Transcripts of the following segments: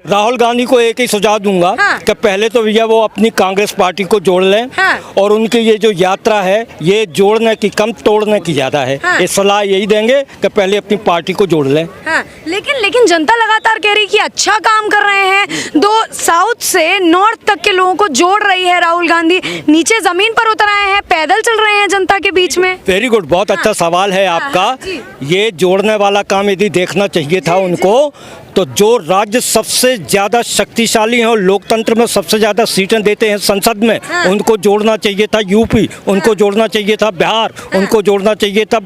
राहुल गांधी को एक ही सुझाव दूंगा हाँ। कि पहले तो भैया वो अपनी कांग्रेस पार्टी को जोड़ लें हाँ। और उनकी ये जो यात्रा है ये जोड़ने की कम तोड़ने की ज्यादा है। हाँ। इस सलाह यही देंगे कि पहले अपनी पार्टी को जोड़ लें। हाँ, लेकिन जनता लगातार कह रही है कि अच्छा काम कर रहे हैं, दो साउथ से नॉर्थ तक के लोगों को जोड़ रही है राहुल गांधी, नीचे जमीन पर उतर आए हैं, पैदल चल रहे हैं जनता के बीच में। वेरी गुड, बहुत अच्छा सवाल है आपका। जी। ये जोड़ने वाला काम यदि देखना चाहिए था उनको, तो जो राज्य सबसे ज्यादा शक्तिशाली है और लोकतंत्र में सबसे ज्यादा सीटें देते हैं संसद में, उनको जोड़ना चाहिए था यूपी, उनको जोड़ना चाहिए था बिहार, उनको जोड़ना चाहिए था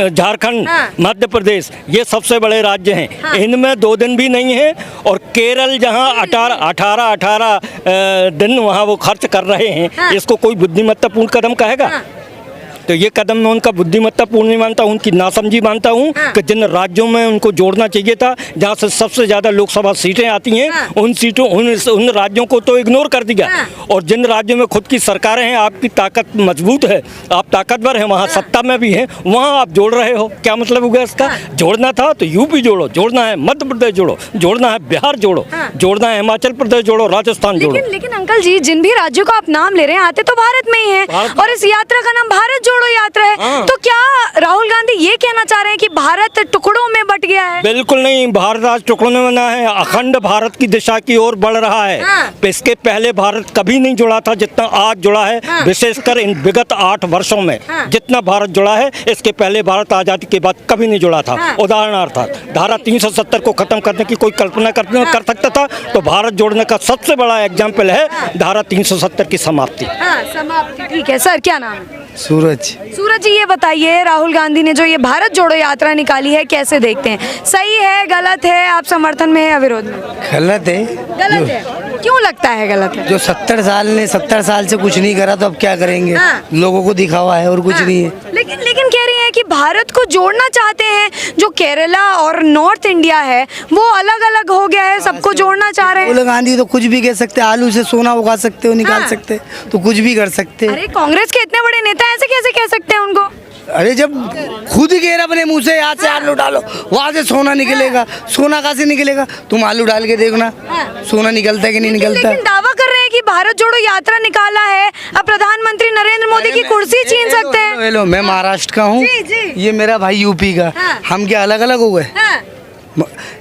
झारखंड, मध्य प्रदेश। ये सबसे बड़े राज्य हैं, इनमें 2 दिन भी नहीं है। और केरल जहां 18 दिन वहां वो खर्च कर रहे हैं, इसको कोई बुद्धिमत्तापूर्ण कदम कहेगा? तो ये कदम मैं उनका बुद्धिमत्तापूर्ण नहीं मानता हूँ, उनकी नासमझी मानता हूँ कि जिन राज्यों में उनको जोड़ना चाहिए था, जहाँ से सबसे ज़्यादा लोकसभा सीटें आती हैं, उन राज्यों को तो इग्नोर कर दिया। और जिन राज्यों में खुद की सरकारें हैं, आपकी ताकत मजबूत है, आप ताकतवर हैं, वहाँ सत्ता में भी हैं, वहाँ आप जोड़ रहे हो। क्या मतलब हुआ इसका? जोड़ना था तो यूपी जोड़ो, जोड़ना है मध्य प्रदेश जोड़ो, जोड़ना है बिहार जोड़ो, जोड़ना है हिमाचल प्रदेश जोड़ो, राजस्थान जोड़ो। लेकिन अंकल जी, जिन भी राज्यों का आप नाम ले रहे हैं, आते तो भारत में ही है, और इस यात्रा का नाम भारत जोड़ो यात्रा है। तो क्या राहुल गांधी ये कहना चाह रहे हैं कि भारत टुकड़ों में बट गया है? बिल्कुल नहीं, भारत आज टुकड़ों में बना है, अखंड भारत की दिशा की ओर बढ़ रहा है। इसके पहले भारत कभी नहीं जुड़ा था जितना आज जुड़ा है, विशेषकर इन विगत 8 वर्षों में जितना भारत जुड़ा है, इसके पहले भारत आजादी के बाद कभी नहीं जुड़ा था। उदाहरणार्थ धारा 370 को खत्म करने की कोई कल्पना कर सकता था, तो भारत जोड़ने का सबसे बड़ा एग्जाम्पल है धारा 370 की समाप्ति। समाप्ति। ठीक है सर, क्या नाम है? सूरज जी, ये बताइए, राहुल गांधी ने जो ये भारत जोड़ो यात्रा निकाली है, कैसे देखते हैं? सही है, गलत है, आप समर्थन में है या विरोध में? गलत है। गलत है। क्यों लगता है गलत है? जो 70 साल से कुछ नहीं करा, तो अब क्या करेंगे? लोगों को दिखावा है और कुछ नहीं है। लेकिन कह रही हैं कि भारत को जोड़ना चाहते हैं, जो केरला और नॉर्थ इंडिया है वो अलग अलग हो गया है, सबको जोड़ना चाह रहे हैं। राहुल गांधी तो कुछ भी कह सकते, आलू से सोना उगा सकते हो, निकाल सकते, तो कुछ भी कर सकते। अरे कांग्रेस के इतने बड़े नेता ऐसे कैसे कह सकते हैं उनको? अरे जब खुद ही कह रहे अपने मुंह से, यहाँ से आलू डालो, वहाँ से सोना निकलेगा। सोना कहाँ से निकलेगा? तुम आलू डाल के देखना, सोना निकलता है कि नहीं निकलता। लेकिन दावा कर रहे हैं कि भारत जोड़ो यात्रा निकाला है, अब प्रधानमंत्री नरेंद्र मोदी की कुर्सी छीन सकते हैं। हेलो, मैं महाराष्ट्र का हूँ, ये मेरा भाई यूपी का। हम क्या अलग अलग हो गए?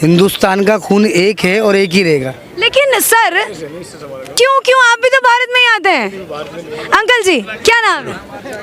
हिंदुस्तान का खून एक है और एक ही रहेगा। लेकिन सर, क्यों आप भी तो भारत में ही आते हैं। अंकल जी, क्या नाम है?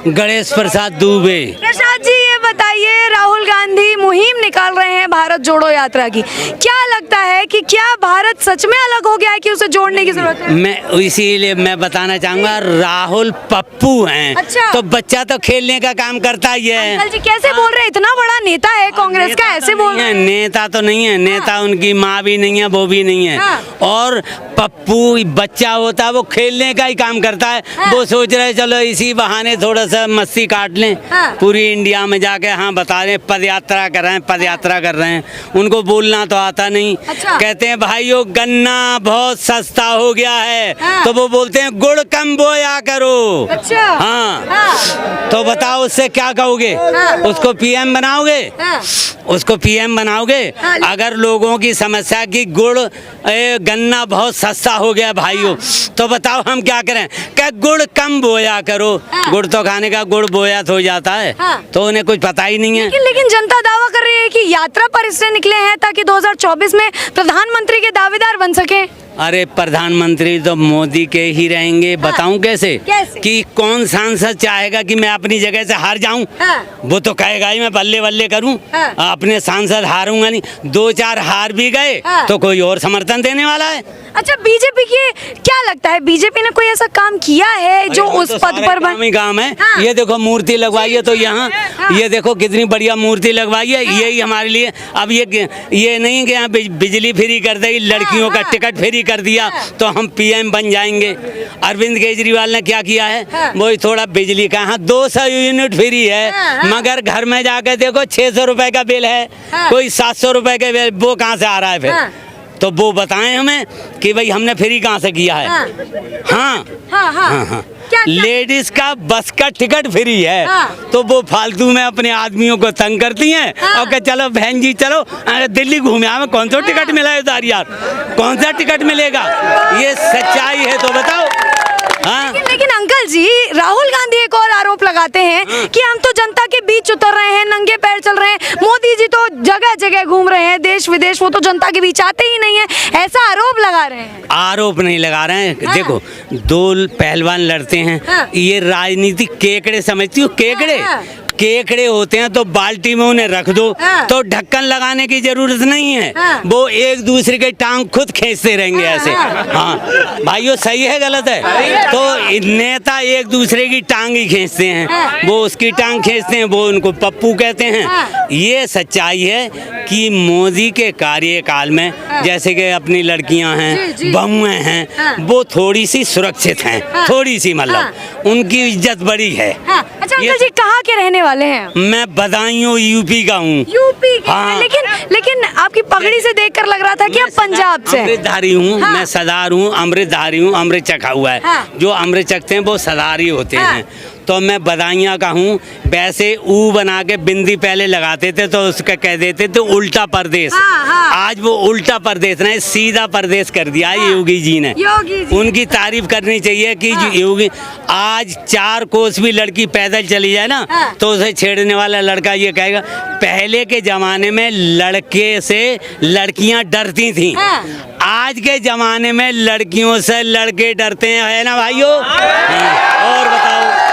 गणेश प्रसाद दुबे। प्रसाद जी, ये बताइए, राहुल गांधी मुहिम निकाल रहे हैं भारत जोड़ो यात्रा की, क्या लगता है कि क्या भारत सच में अलग हो गया है कि उसे जोड़ने की जरूरत है? मैं इसीलिए मैं बताना चाहूँगा, राहुल पप्पू हैं। अच्छा। तो बच्चा तो खेलने का काम करता ही है। अंकल जी कैसे बोल रहे हैं? इतना बड़ा नेता है कांग्रेस का, ऐसे बोल रहे हैं? नेता तो नहीं है, नेता उनकी माँ भी नहीं है, वो भी नहीं है। और पप्पू बच्चा होता है, वो खेलने का ही काम करता है। वो सोच रहे चलो इसी बहाने थोड़ा सा मस्ती काट लें, पूरी इंडिया में जाके बता रहे पद यात्रा कर रहे हैं। उनको बोलना तो आता नहीं। कहते हैं भाइयों गन्ना बहुत सस्ता हो गया है, तो वो बोलते हैं गुड़ कम बोया करो। तो बताओ उससे क्या कहोगे? उसको पीएम बनाओगे? उसको पीएम बनाओगे? अगर लोगों की समस्या की गन्ना बहुत सस्ता हो गया भाइयों, तो बताओ हम क्या करें? क्या गुड़ कम बोया करो। गुड़ तो खाने का, गुड़ बोया तो हो जाता है। तो उन्हें कुछ पता ही नहीं है। लेकिन जनता दावा कर रही है कि यात्रा पर इसलिए निकले हैं ताकि 2024 में प्रधानमंत्री के दावेदार बन सके। अरे प्रधानमंत्री तो मोदी के ही रहेंगे। बताऊं कैसे? कि कौन सांसद चाहेगा कि मैं अपनी जगह से हार जाऊं? वो तो कहेगा ही मैं बल्ले बल्ले करूं, अपने सांसद हारूंगा नहीं। 2-4 हार भी गए तो कोई और समर्थन देने वाला है। अच्छा, बीजेपी की क्या लगता है, बीजेपी ने कोई ऐसा काम किया है जो उस पद पर काम है? ये देखो मूर्ति लगवाई है, तो यहाँ ये देखो कितनी बढ़िया मूर्ति लगवाई है। यही हमारे लिए अब ये नहीं कि यहाँ बिजली फ्री कर देगी, लड़कियों का टिकट फ्री कर दिया तो हम पीएम बन जाएंगे। अरविंद केजरीवाल ने क्या किया है? वो थोड़ा बिजली का 200 यूनिट फ्री है, मगर घर में जाकर देखो 600 रुपए का बिल है, कोई 700 रुपए का बिल, वो कहाँ से आ रहा है फिर? तो वो बताएं हमें कि भाई हमने फ्री कहाँ से किया है। हाँ हाँ हाँ हाँ क्या लेडीज का बस का टिकट फ्री है। हाँ। तो वो फालतू में अपने आदमियों को तंग करती हैं। हाँ। और कह चलो बहन जी चलो दिल्ली घूमे हमें कौन सा टिकट मिला है उधार यार, कौन सा टिकट मिलेगा? ये सच्चाई है तो बताओ। हाँ लेकिन अंकल जी, राहुल गांधी एक और आरोप लगाते हैं कि हम तो जनता के बीच उतर रहे हैं, नंगे पैर चल रहे हैं। मोदी जी तो जगह जगह घूम रहे हैं, देश विदेश, वो तो जनता के बीच आते ही नहीं है, ऐसा आरोप लगा रहे हैं। आरोप नहीं लगा रहे हैं। हाँ। देखो दो पहलवान लड़ते हैं। हाँ। ये राजनीति केकड़े समझती हो? केकड़े हाँ। केकड़े होते हैं तो बाल्टी में उन्हें रख दो। हाँ। तो ढक्कन लगाने की जरूरत नहीं है। हाँ। वो एक दूसरे के टांग खुद खींचते रहेंगे ऐसे। हाँ भाइयों सही है गलत है? तो नेता एक दूसरे की टांग ही खींचते हैं। वो उसकी टांग खींचते हैं, वो उनको पप्पू कहते हैं। ये सच्चाई है कि मोदी के कार्यकाल में जैसे कि अपनी लड़कियां जी, हैं, जी। बहुएं हैं, वो थोड़ी सी सुरक्षित हैं। थोड़ी सी मतलब उनकी इज्जत बड़ी है। हाँ। अच्छा ये- अंकल जी, कहाँ के रहने वाले हैं? मैं बदायूं यूपी का हूँ। यूपी के हाँ। हैं, लेकिन आपकी पगड़ी से देखकर लग रहा था कि आप पंजाब से हैं। अमृतधारी हूँ। हाँ। मैं सरदार हूँ, अमृतधारी हूँ। अमृत चखा हुआ है। हाँ। जो अमृत चखते हैं वो सरदारी होते हाँ। हैं। तो मैं बदायूं का हूँ। वैसे ऊ बना के बिंदी पहले लगाते थे तो उसका कह देते थे उल्टा प्रदेश। हाँ, हाँ। आज वो उल्टा प्रदेश नहीं सीधा प्रदेश कर दिया है योगी जी ने। योगी जी। उनकी तारीफ करनी चाहिए कि हाँ। योगी आज 4 कोस भी लड़की पैदल चली जाए ना हाँ। तो उसे छेड़ने वाला लड़का ये कहेगा पहले के जमाने में लड़के से लड़कियां डरती थीं। हाँ। आज के जमाने में लड़कियों से लड़के डरते हैं, है ना भाइयों? हाँ। और बताओ।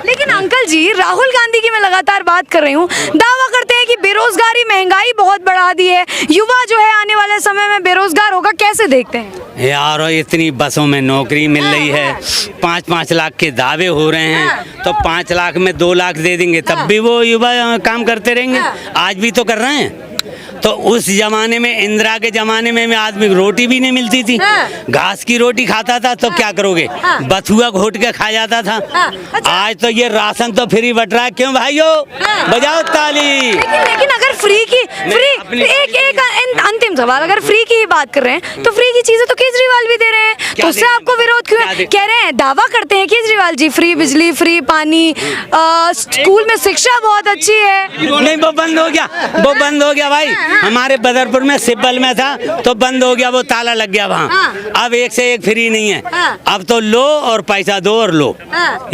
लेकिन अंकल जी, राहुल गांधी की मैं लगातार बात कर रही हूँ, दावा करते हैं कि बेरोजगारी महंगाई बहुत बढ़ा दी है, युवा जो है आने वाले समय में बेरोजगार होगा, कैसे देखते हैं? यार इतनी बसों में नौकरी मिल रही है, 5-5 लाख के दावे हो रहे हैं, तो 5 लाख में 2 लाख दे देंगे तब भी वो युवा काम करते रहेंगे। आज भी तो कर रहे हैं। तो उस जमाने में इंदिरा के जमाने में आदमी को रोटी भी नहीं मिलती थी। घास की रोटी खाता था तो क्या करोगे? बथुआ घोट के खा जाता था। आज तो ये राशन तो फ्री बट रहा है। क्यों भाइयों? बजाओ ताली। लेकिन अगर फ्री एक अंतिम सवाल, अगर फ्री की ही बात कर रहे हैं तो फ्री की चीजें तो केजरीवाल भी दे रहे हैं, तो उससे आपको विरोध क्यों है? कह रहे हैं, दावा करते हैं केजरीवाल जी फ्री बिजली, फ्री पानी, स्कूल में शिक्षा बहुत अच्छी है। नहीं वो बंद हो गया, वो बंद हो गया भाई। हमारे बदरपुर में सिब्बल में था तो बंद हो गया, वो ताला लग गया वहाँ। अब एक से एक फ्री नहीं है। अब तो लो और पैसा दो और लो,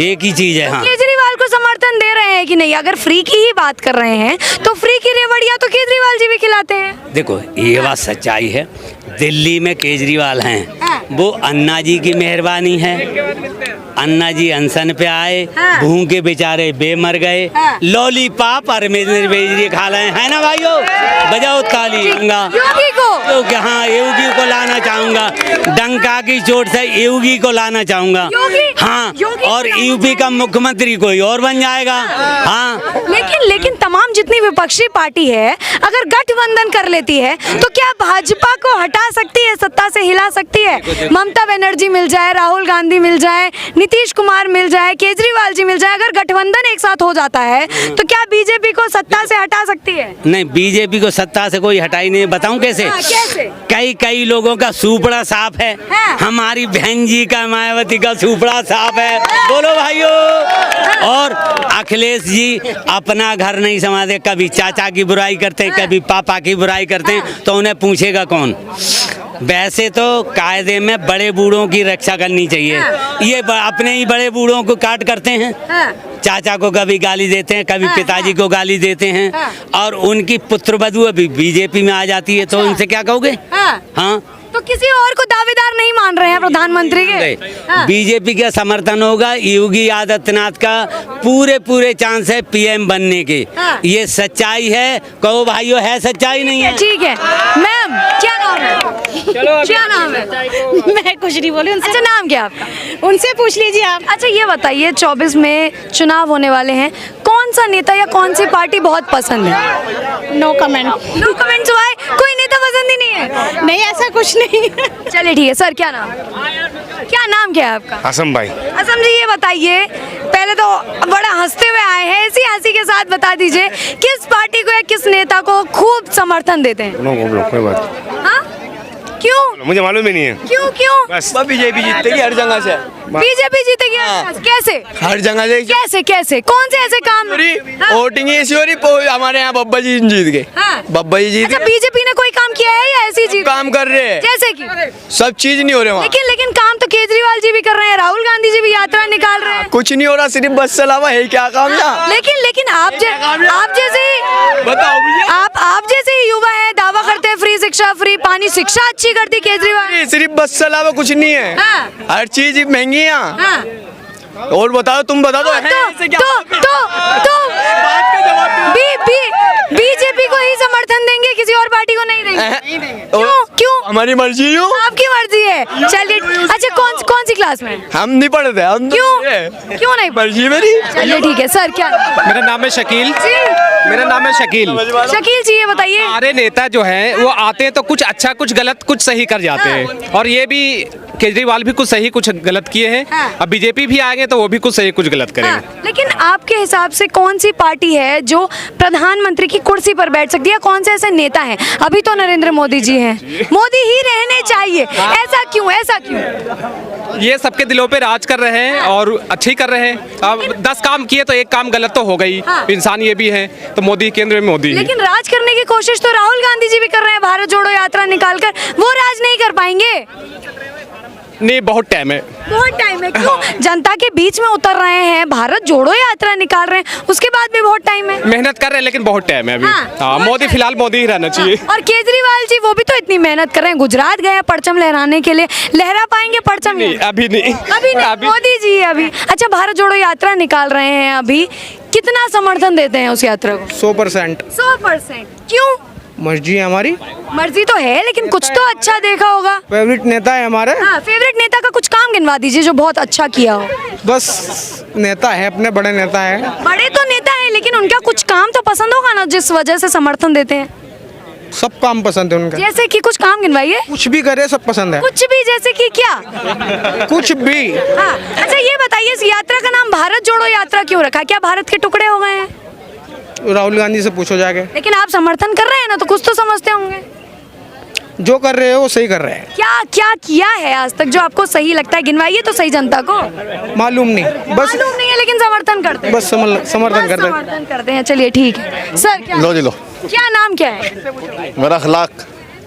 एक ही चीज है। हाँ केजरीवाल को समर्थन दे रहे हैं कि नहीं? अगर फ्री की ही बात कर रहे हैं तो फ्री की रेवड़ियां तो केजरीवाल जी भी खिलाते हैं। देखो ये बात सच्चाई है। दिल्ली में केजरीवाल हैं, वो अन्ना जी की मेहरबानी है। अन्ना जी अनशन पे आए, भूखे बेचारे बेमर गए, लॉलीपॉप और बेजरी खा रहे हैं, है ना भाइयों? बजाओ ताली। योगी को हाँ योगी को लाना चाहूंगा, डंका की चोट से योगी को लाना चाहूंगा। हाँ और यूपी का मुख्यमंत्री कोई और बन जाएगा। हाँ लेकिन तमाम जितनी विपक्षी पार्टी है अगर गठबंधन कर लेती है तो क्या भाजपा को हटा सकती है, सत्ता से हिला सकती है? ममता बनर्जी मिल जाए, राहुल गांधी मिल जाए, नीतीश कुमार मिल जाए, केजरीवाल जी मिल जाए, अगर गठबंधन एक साथ हो जाता है तो क्या बीजेपी को सत्ता से हटा सकती है? नहीं, बीजेपी को सत्ता से कोई हटाई नहीं। बताऊं कैसे? कैसे? कई लोगों का सुपड़ा साफ है। हमारी बहन जी का, मायावती का सुपड़ा साफ है। बोलो भाइयों। और अखिलेश जी अपना घर नहीं संभालते, कभी चाचा की बुराई करते हैं, कभी पापा की बुराई करते हैं, तो उन्हें पूछेगा कौन? वैसे तो कायदे में बड़े बूढ़ों की रक्षा करनी चाहिए। ये अपने ही बड़े बूढ़ों को काट करते हैं। चाचा को कभी गाली देते हैं, कभी पिताजी को गाली देते हैं, और उनकी पुत्रवधू अभी बीजेपी में आ जाती है, तो उनसे क्या कहोगे? हाँ तो किसी और को दावेदार नहीं मान रहे हैं प्रधानमंत्री के? बीजेपी का समर्थन होगा। योगी आदित्यनाथ का पूरे चांस है पीएम बनने के। ये सच्चाई है। कहो भाइयों, है सच्चाई नहीं है? ठीक है। मैम क्या नाम है? क्या नाम है? मैं कुछ नहीं बोली उनसे। अच्छा, नाम क्या आपका? उनसे पूछ लीजिए आप। अच्छा ये बताइए, 24 में चुनाव होने वाले हैं, कौन सा नेता या कौन सी पार्टी बहुत पसंद है? No comment. No comments. Why? कोई नेता पसंद ही नहीं है? नहीं, ऐसा कुछ नहीं। चलिए ठीक है सर, क्या नाम क्या है आपका? असम भाई। असम जी, ये बताइए, पहले तो बड़ा हंसते हुए आए हैं, इसी हंसी के साथ बता दीजिए किस पार्टी को या किस नेता को खूब समर्थन देते हैं? नो प्रॉब्लम, कोई बात हाँ? मुझे मालूम ही नहीं है। क्यों क्यों? बस बीजेपी जीतेगी हर जगह से, बीजेपी जीतेगी? कैसे हर जगह से। कैसे कैसे कौन से ऐसे काम? हाँ। वोटिंग ऐसी हो रही, हमारे यहाँ बब्बा जी जीत गए। हाँ। बब्बा जी जीत अच्छा, गए, बीजेपी ने कोई काम किया है या ऐसी जीत? काम कर रहे हैं, जैसे कि सब चीज नहीं हो रहे वहाँ। लेकिन काम तो केजरीवाल जी भी कर रहे हैं, राहुल गांधी जी भी यात्रा निकाल रहे हैं। कुछ नहीं हो रहा, सिर्फ बस से अलावा है क्या काम यहाँ? लेकिन आप जैसे बताओ भैया। आप जैसे ही युवा है, दावा करते हैं फ्री शिक्षा, फ्री पानी, शिक्षा अच्छी करती केजरीवाल। सिर्फ बस से अलावा कुछ नहीं है। हाँ। हर चीज महंगी है यहाँ। हाँ। और बताओ, तुम बता दो बीजेपी को ही समर्थन देंगे, किसी और पार्टी को नहीं देंगे? क्यों? हमारी मर्जी हो, आपकी मर्जी है। चलिए, अच्छा कौन सी क्लास में? हम नहीं पढ़ते, हम तो क्यों नहीं? मर्जी मेरी। चलिए ठीक है सर। क्या मेरा नाम है शकील। जी, मेरा नाम है शकील। शकील जी ये बताइए। सारे नेता जो हैं वो आते हैं तो कुछ अच्छा कुछ गलत कुछ सही कर जाते हैं, और ये भी केजरीवाल भी कुछ सही कुछ गलत किए हैं। हाँ। अब बीजेपी भी आएंगे तो वो भी कुछ सही कुछ गलत करेंगे। हाँ, लेकिन आपके हिसाब से कौन सी पार्टी है जो प्रधानमंत्री की कुर्सी पर बैठ सकती है? कौन से ऐसे नेता हैं? अभी तो नरेंद्र मोदी जी हैं, मोदी ही रहने चाहिए। ऐसा क्यों? ऐसा क्यों? ये सबके दिलों पे राज कर रहे हैं और अच्छे ही कर रहे हैं। अब 10 काम किए तो एक काम गलत तो हो गई। हाँ। इंसान ये भी है, तो मोदी केंद्र में मोदी ही। लेकिन राज करने की कोशिश तो राहुल गांधी जी भी कर रहे हैं, भारत जोड़ो यात्रा निकालकर। वो राज नहीं कर पाएंगे? नहीं, बहुत टाइम है। बहुत टाइम है। क्यों? जनता के बीच में उतर रहे हैं, भारत जोड़ो यात्रा निकाल रहे हैं, उसके बाद भी बहुत टाइम है। मेहनत कर रहे हैं लेकिन बहुत टाइम है अभी। हाँ, हाँ, बहुत मोदी टाइम। फिलहाल मोदी ही रहना चाहिए। और केजरीवाल जी वो भी तो इतनी मेहनत कर रहे हैं, गुजरात गए हैं परचम लहराने के लिए। लहरा पाएंगे परचम? नहीं, अभी नहीं। अभी नहीं। मोदी जी अभी। अच्छा, भारत जोड़ो यात्रा निकाल रहे हैं, अभी कितना समर्थन देते हैं उस यात्रा को? 100%। 100%। क्यों? मर्जी है हमारी, मर्जी तो है, लेकिन कुछ तो अच्छा देखा होगा। फेवरेट नेता है हमारे। हाँ, फेवरेट नेता का कुछ काम गिनवा दीजिए जो बहुत अच्छा किया हो। बस नेता है, अपने बड़े नेता है। बड़े तो नेता है, लेकिन उनका कुछ काम तो पसंद होगा ना, जिस वजह से समर्थन देते हैं। सब काम पसंद है उनका, जैसे कि कुछ काम गिनवाइए। कुछ भी करे सब पसंद है। कुछ भी जैसे कि क्या? कुछ भी। हाँ, अच्छा ये बताइए, इस यात्रा का नाम भारत जोड़ो यात्रा क्यों रखा? क्या भारत के टुकड़े हो गए हैं? राहुल गांधी से पूछो जाके, लेकिन आप समर्थन कर रहे हैं ना, तो कुछ तो समझते होंगे। जो कर रहे हो वो सही कर रहे हैं। क्या क्या किया है आज तक जो आपको सही लगता है? गिनवाइए तो सही जनता को। मालूम नहीं, बस मालूम नहीं है, लेकिन समर्थन करते हैं। बस समर्थन करते हैं। समर्थन करते हैं। चलिए ठीक है सर। क्या लो जी लो। क्या नाम क्या है? मेरा अखलाक।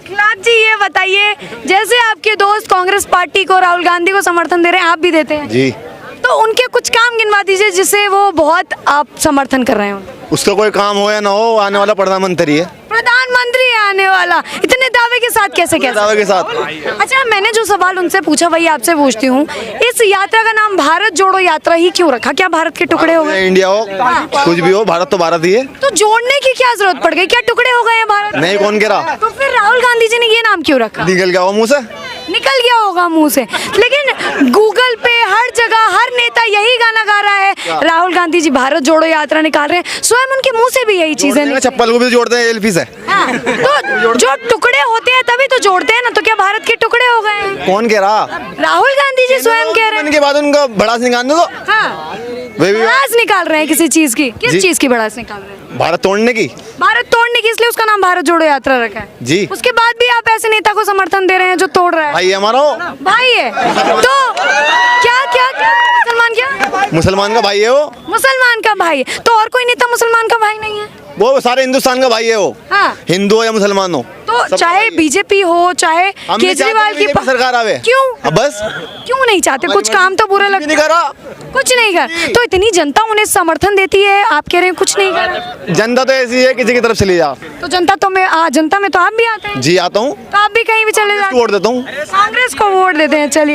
खिलाफ जी ये बताइए, जैसे आपके दोस्त कांग्रेस पार्टी को, राहुल गांधी को समर्थन दे रहे हैं, आप भी देते हैं जी, तो उनके कुछ काम गिनवा दीजिए जिसे वो बहुत आप समर्थन कर रहे हो। उसका कोई काम हो या ना हो, आने वाला प्रधानमंत्री है। प्रधानमंत्री आने वाला, इतने दावे के साथ कैसे दावे के साथ। अच्छा, मैंने जो सवाल उनसे पूछा वही आपसे पूछती हूँ। इस यात्रा का नाम भारत जोड़ो यात्रा ही क्यों रखा? क्या भारत के टुकड़े हो गए? इंडिया हो, कुछ भी हो, भारत तो भारत ही है। तो जोड़ने की क्या जरूरत पड़ गई? क्या टुकड़े हो गए हैं भारत? नहीं, कौन कह रहा? तो फिर राहुल गांधी जी ने ये नाम क्यों रखा? निकल गया वो मुँह से। निकल गया होगा मुंह से, लेकिन गूगल पे हर जगह हर नेता यही गाना गा रहा है, राहुल गांधी जी भारत जोड़ो यात्रा निकाल रहे हैं, स्वयं उनके मुंह से भी यही चीजें निकल। चप्पल को भी जोड़ते हैं एलपी से। हाँ, तो जो टुकड़े होते हैं तभी तो जोड़ते हैं ना, तो क्या भारत के टुकड़े हो गए हैं? कौन कह रहा? राहुल गांधी जी स्वयं कह रहे हैं। इनके बाद उनका भड़ास निकाल दो। हाँ, वे भी भड़ास निकाल रहे हैं किसी चीज की। किस जी। चीज की भड़ास निकाल रहे हैं? भारत तोड़ने की। भारत तोड़ने की, इसलिए उसका नाम भारत जोड़ो यात्रा रखा है जी। उसके बाद भी आप ऐसे नेता को समर्थन दे रहे हैं जो तोड़ रहा है। भाई हमारा हो। भाई है तो क्या क्या क्या मुसलमान? क्या मुसलमान का भाई है वो। मुसलमान का भाई है, तो और कोई नेता मुसलमान का भाई नहीं है? वो सारे हिंदुस्तान का भाई है वो। हाँ। हिंदू हो या मुसलमान हो, तो चाहे बीजेपी हो चाहे हम नहीं केजरीवाल चाहते की बीजेपी सरकार आवे। क्यों? अब बस क्यों नहीं चाहते? कुछ काम तो बुरा लगता नहीं करा। कुछ नहीं कर, तो इतनी जनता उन्हें समर्थन देती है, आप कह रहे हैं कुछ नहीं कर। जनता तो ऐसी है, किसी की तरफ चली जा। तो जनता में तो आप भी आते हैं। जी आता हूँ, तो आप भी कहीं भी चले जाते वोट देता हूँ। कांग्रेस को वोट देते हैं। चलिए।